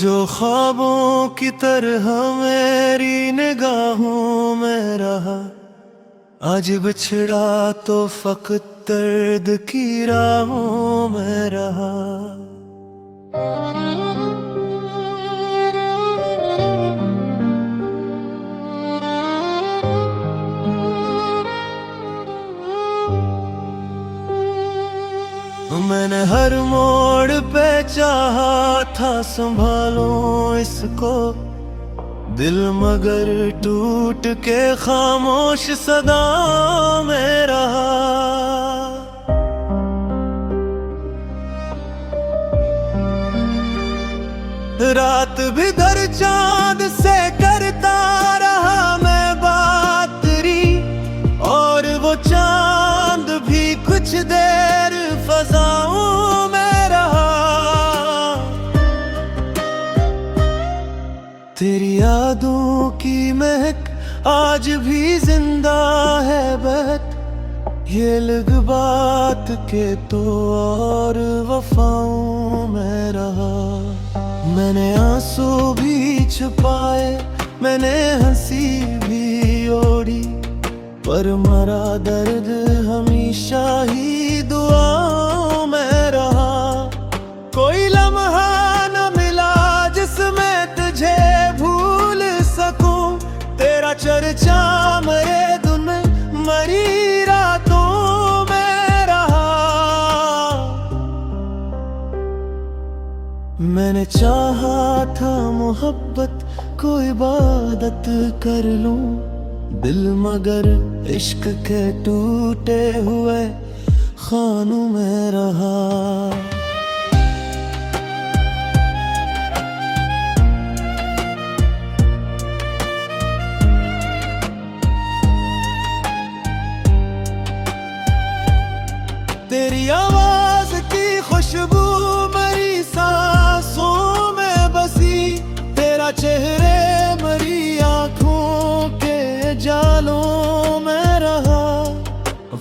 जो ख्वाबों की तरह मेरी निगाहों में रहा, आज बिछड़ा तो फकत दर्द की राहों में रहा। मैंने हर मोड़ पे चाहा था संभालूं इसको, दिल मगर टूट के खामोश सदाओं में रहा। रात भी दर चांद से करता रहा मैं बात री, और वो चांद भी कुछ देर फजाओं में रहा। तेरी यादों की महक आज भी जिंदा है बहक, ये लग बात के तो और वफाओं में रहा। मैंने आंसू भी छुपाए, मैंने हंसी भी ओढ़ी, पर मरा दर्द हमेशा ही दुआओं में रहा। कोई लम्हा न मिला जिसमें तुझे भूल सकूं, तेरा चर्चा मरे दिन मरी रातों में रहा। मैंने चाहा था मोहब्बत को इबादत कर लूं, दिल मगर इश्क के टूटे हुए खानों में रहा। तेरी आवाज की खुशबू मेरी सांसों में बसी, तेरा चेहरे मरी आंखों के जालों में रहा।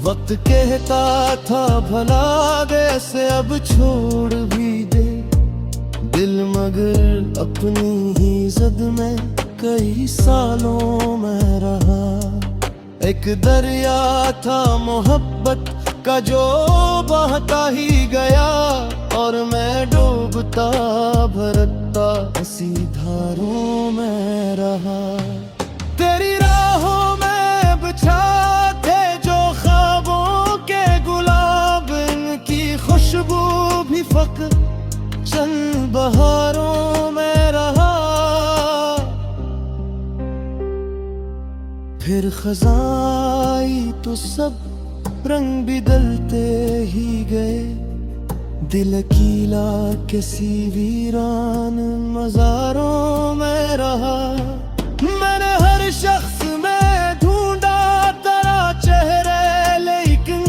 वक्त कहता था भला वैसे अब छोड़ भी दे, दिल मगर अपनी ही जिद में कई सालों में रहा। एक दरिया था मोहब्बत का जो बहता ही गया, और मैं डूबता भरता इसी धारों में रहा। तेरी राहों में बिछा थे जो ख्वाबों के गुलाब, इनकी खुशबू भी फक चंद बहारों में रहा। फिर खज़ाई तो सब रंग बदलते ही गए, दिल अकीला किसी वीरान मज़ारों में रहा। मैंने हर शख्स में ढूंढा तेरा चेहरे, लेकिन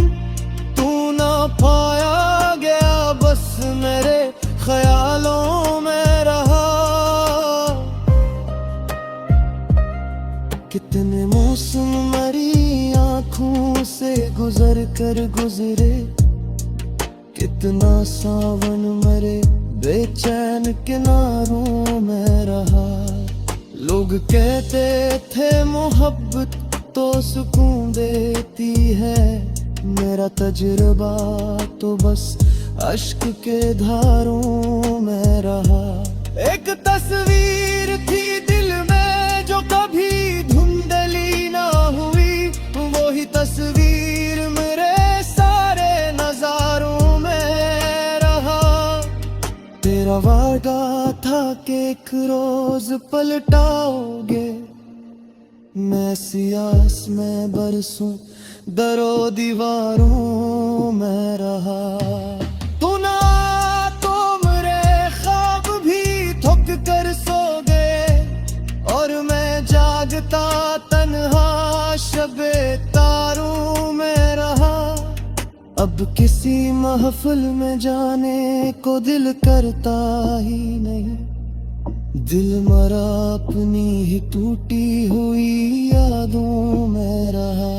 तू ना पाया गया, बस मेरे ख्यालों में रहा। कितने मौसम मरी आँखों से गुजर कर गुजरे, कितना सावन मरे बेचैन किनारों में रहा। लोग कहते थे मोहब्बत तो सुकून देती है, मेरा तजुर्बा तो बस अश्क के धारों में रहा। एक तस्वीर थी दिल में जो कभी धुंधली ना हुई, वही तस्वीर मेरे सारे नजारों में रहा। तेरा वादा था कि एक रोज पलटाओगे, मैं सियास में बरसूं दरो दीवारों में रहा। तू ना तो मेरे ख्वाब भी थक कर सो गए, और मैं जागता तन्हा शबे तारों में रहा। अब किसी महफिल में जाने को दिल करता ही नहीं, दिल मरा अपनी ही टूटी हुई यादों में रहा।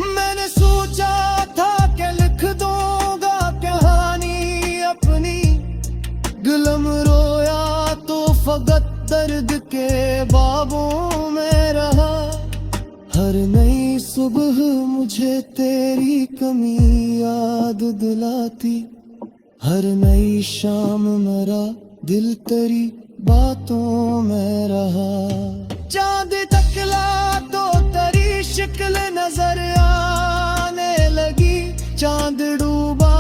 मैंने सोचा था कि लिख दूंगा कहानी अपनी, दिलम रोया तो के बाबों में रहा। हर नई सुबह मुझे तेरी कमी याद दिलाती, हर नई शाम मेरा दिल तेरी बातों में रहा। चांद तकला तो तेरी शक्ल नजर आने लगी, चांद डूबा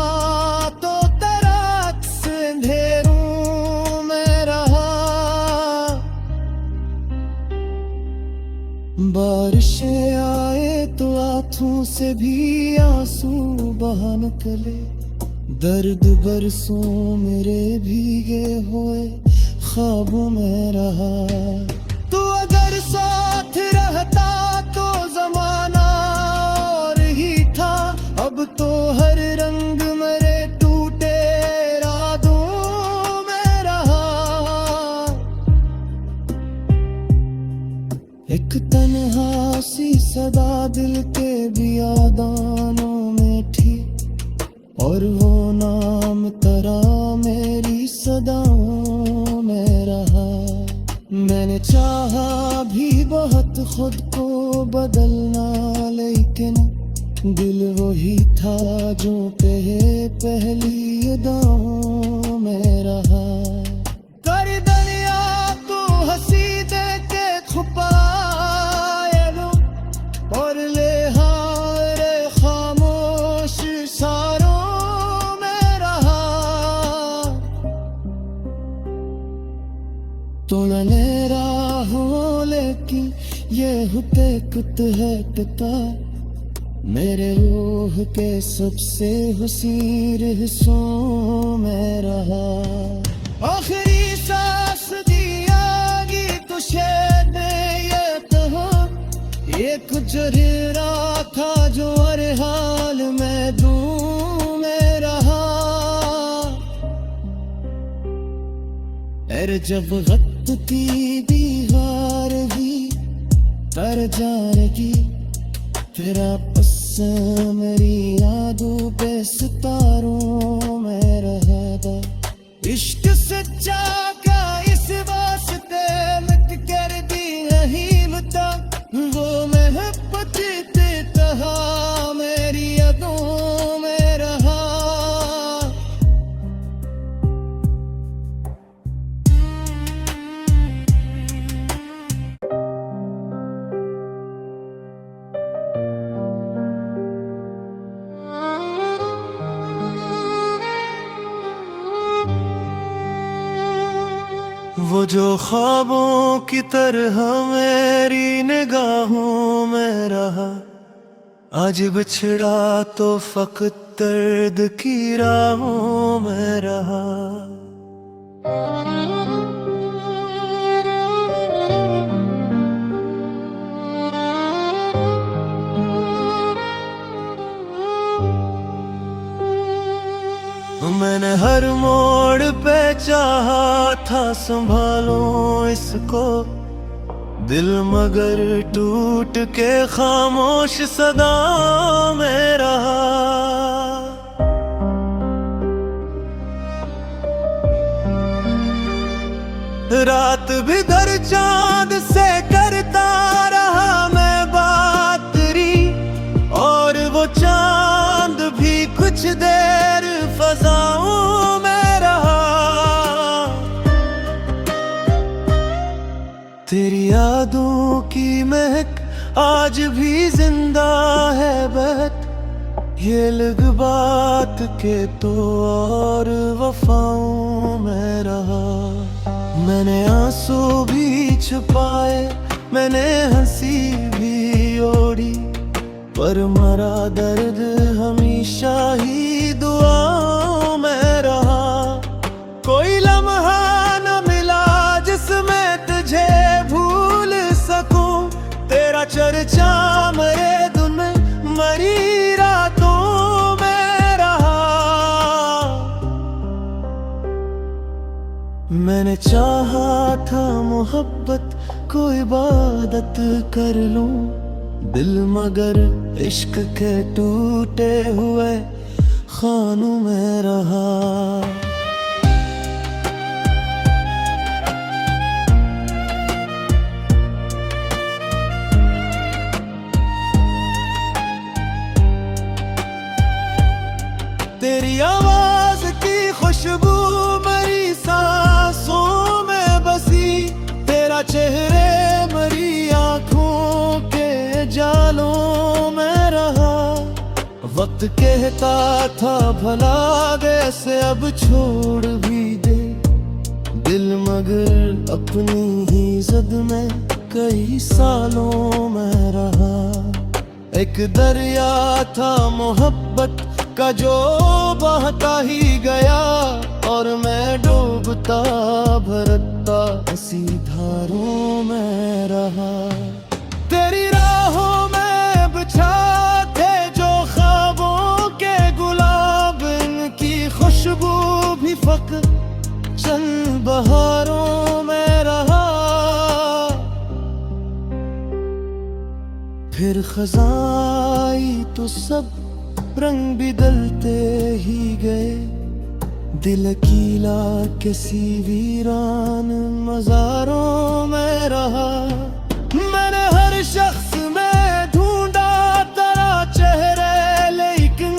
तो तेरा अक्स अंधेरों में रहा। बारिशें आए तो आंखों से भी आंसू बहा निकले, दर्द बरसों मेरे भीगे हुए ख्वाबों में रहा। तू अगर साथ रहता तो जमाना और ही था, अब तो हर रंग मेरे टूटे रातों में रहा। एक तन्हा सी सदा दिल के बियादानों में थी, और वो नाम तेरा मेरी सदाओं में रहा। मैंने चाहा भी बहुत खुद को बदलना, लेकिन दिल वही था जो पहली अदाओं में रहा। कर दुनिया तो हंसी दे के छुपाए लो, और ले हारे खामोश सारों में रहा। तोड़ने राहों लेकिन ये होते कुत है पिता, मेरे रूह के सबसे हुसीर हिस्सों में रहा। आखिरी सांस दियागी तुझे दे ये कहा, ये कुछ रहा था जो हर हाल में दूं में रहा। और जब वक्त की दीवार भी तर जाएगी, तेरा पस्सा मेरी यादों पे सितारों में रहेगा। इश्क सच्चा का इस वास्ते मिट कर दी नहीं मिटा, वो मोहब्बत कहा मेरी यादों में रहा। वो जो ख्वाबों की तरह मेरी निगाहों में रहा, आज बिछड़ा तो फकत दर्द की राहों में रहा। मैंने हर मोड़ पे चाहा था संभालो इसको, दिल मगर टूट के खामोश सदा में रहा। रात भी दर चांद से करता रहा मैं बात री, और वो चांद भी कुछ देर फजाओं में रहा। तेरी यादों की महक आज भी जिंदा है बहक, ये लग बात के तो और वफाओं में रहा। मैंने आंसू भी छुपाए, मैंने हंसी भी ओढ़ी, पर मरा दर्द हमेशा ही दुआओं में रहा। कोई लम्हा न मिला जिसमें तुझे भूल सकूं, तेरा चर्चा मरे दिन मरी रातों में रहा। मैंने चाहा था मोहब्बत को इबादत कर लूं, दिल मगर इश्क के टूटे हुए खानों में रहा। वक्त कहता था भला वैसे अब छोड़ भी दे दिल, मगर अपनी ही जिद में कई सालों में रहा। एक दरिया था मोहब्बत का जो बहता ही गया, और मैं डूबता भरता इसी धारों में रहा। तेरी राहों में बिछा थे जो ख्वाबों के गुलाब, इनकी खुशबू भी फक चंद बहारों में रहा। फिर खज़ाई तो सब रंग बदलते ही गए, दिल अकीला किसी वीरान मज़ारों में रहा। मैंने हर शख्स में ढूंढा तेरा चेहरे, लेकिन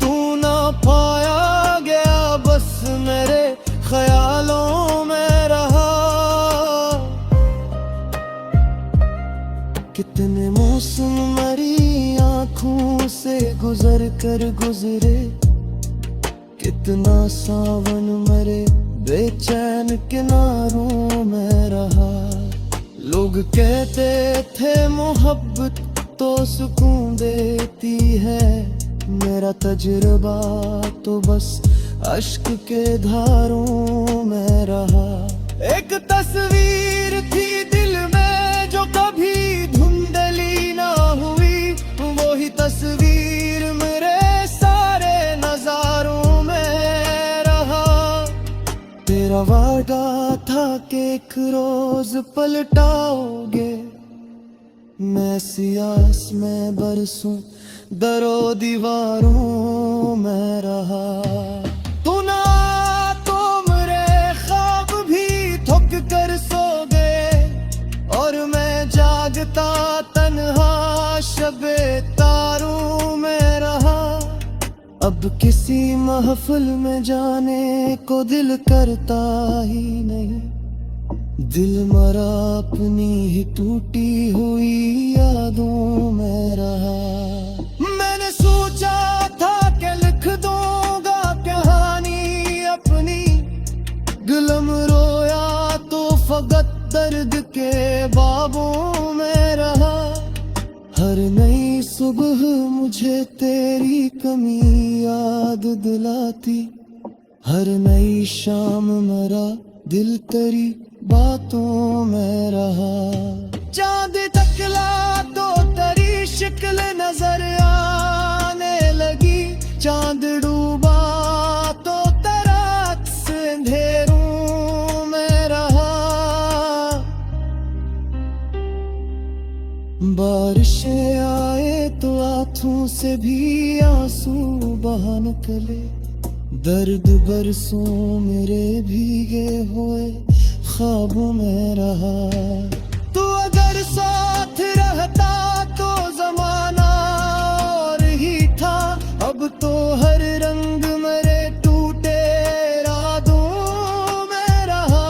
तू ना पाया गया, बस मेरे ख्यालों में रहा। कितने मौसम मेरी आँखों से गुजर कर गुजरे, कितना सावन मेरे बेचैन किनारों में रहा। लोग कहते थे मोहब्बत तो सुकून देती है, मेरा तजुर्बा तो बस अश्क के धारों में रहा। एक तस्वीर थी दिल में जो कभी धुंधली ना हुई, वही तस्वीर मेरे सारे नजारों में रहा। तेरा वादा था कि एक रोज पलटाओगे, मैं सियास में बरसूं दरो दीवारों में रहा। तू ना तो मेरे ख्वाब भी थक कर सो गए, और मैं जागता तन्हा शबे तारों में रहा। अब किसी महफिल में जाने को दिल करता ही नहीं, दिल मरा अपनी ही टूटी हुई यादों में रहा। मैंने सोचा था कि लिख दूंगा कहानी अपनी, दिलम रोया तो फकत दर्द के बाबों में रहा। हर नई सुबह मुझे तेरी कमी याद दिलाती, हर नई शाम मेरा दिल तेरी बातों में रहा। चांद तकला तो तेरी शिक्ल नजर आने लगी, चांद डूबा तो तेरा अक्स अंधेरों में रहा। बारिशें आए तो आंखों से भी आंसू बहा निकले, दर्द बरसों मेरे भीगे हुए ख्वाबों में रहा। तू अगर साथ रहता तो जमाना और ही था, अब तो हर रंग मेरे टूटे रातों में रहा।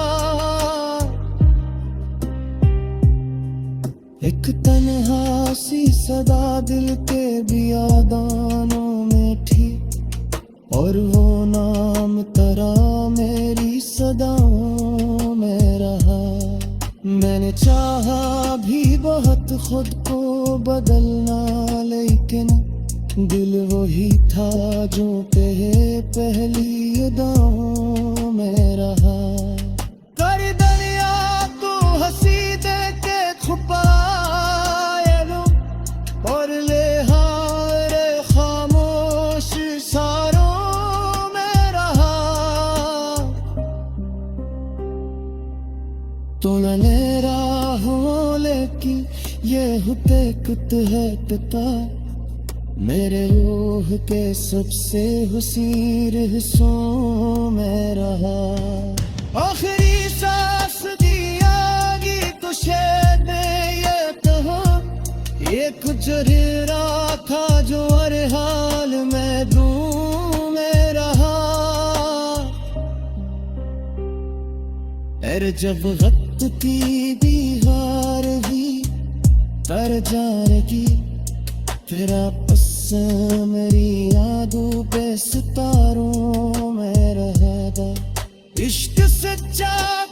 एक तन्हा सी सदा दिल के बियादानों में थी, और वो नाम तेरा मेरी सदाओं में रहा। मैंने चाहा भी बहुत खुद को बदलना, लेकिन दिल वही था जो पहली अदाओं में रहा। कर दरिया तो हंसी दे के छुपाए लो, और ले हारे खामोश सारों में रहा। तो मैंने राहों लेकिन ये होते कुत है पिता, मेरे रूह के सबसे हुसीर हिस्सों में रहा। आखिरी सांस दियागी तो शायद ये कहा, ये कुछ रहा था जो हर हाल में दूं में रहा। और जब वक्त की दीवार भी तर जाएगी, तेरा तुसा मेरी यादों पे सितारों में रहदा इश्क सच्चा